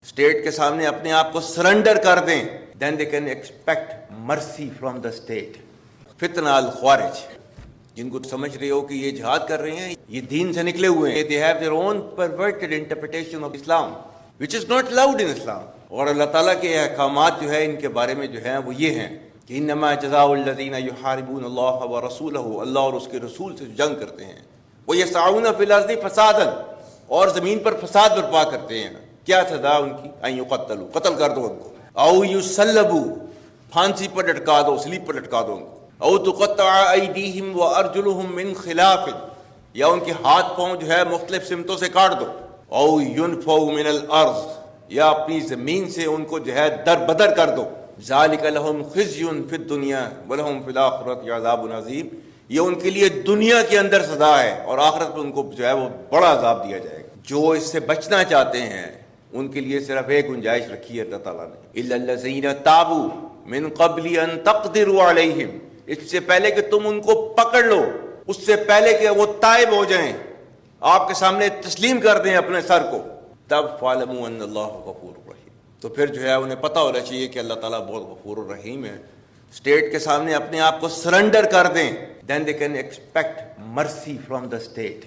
State کے سامنے اپنے آپ کو سرنڈر کر دیں, دین دے کین ایکسپیکٹ مرسی فرام دا اسٹیٹ. فتنہ الخوارج, جن کو سمجھ رہے ہو کہ یہ جہاد کر رہے ہیں, یہ دین سے نکلے ہوئے ہیں, they have their own perverted interpretation of Islam which is not allowed in Islam. اور اللہ تعالیٰ کے احکامات جو ہے ان کے بارے میں جو ہیں وہ یہ ہیں کہ انما جزاء الذین یحاربون اللہ ورسولہ, اللہ اور اس کے رسول سے جنگ کرتے ہیں, ویسعون فی الارض فسادا, اور زمین پر فساد برپا کرتے ہیں, کیا سزا ان کی, ان یقتلوا, قتل کر دو ان کو, او یصلبوا, پھانسی پر لٹکا دو, سلیب پر لٹکا دو ان کو, او تقطع ایدیہم وارجلہم من خلاف, یا ان کے ہاتھ پاؤں جو ہے مختلف سمتوں سے کاٹ دو, او ینفوا من الارض, یا اپنی زمین سے ان کو جو ہے در بدر کر دو. ذالک لہم خزی فی الدنیا ولہم فی الآخرۃ عذاب عظیم, یہ ان کے لیے دنیا کے اندر سزا ہے اور آخرت میں ان کو جو ہے وہ بڑا عذاب دیا جائے گا. جو اس سے بچنا چاہتے ہیں ان کے لیے صرف ایک گنجائش رکھی ہے اللہ تعالیٰ نے, الا الذین تابوا من قبل ان تقدروا علیہم, اس سے پہلے کہ تم ان کو پکڑ لو, اس سے پہلے کہ وہ تائب ہو جائیں, آپ کے سامنے تسلیم کر دیں اپنے سر کو, تب فَاعْلَمُوا أَنَّ اللَّهَ غَفُورٌ رَحِيمٌ, تو پھر جو ہے انہیں پتہ ہونا چاہیے کہ اللہ تعالیٰ بہت غفور الرحیم ہے. اسٹیٹ کے سامنے اپنے آپ کو سرنڈر کر دیں, دین دے کین ایکسپیکٹ مرسی فرام دا اسٹیٹ.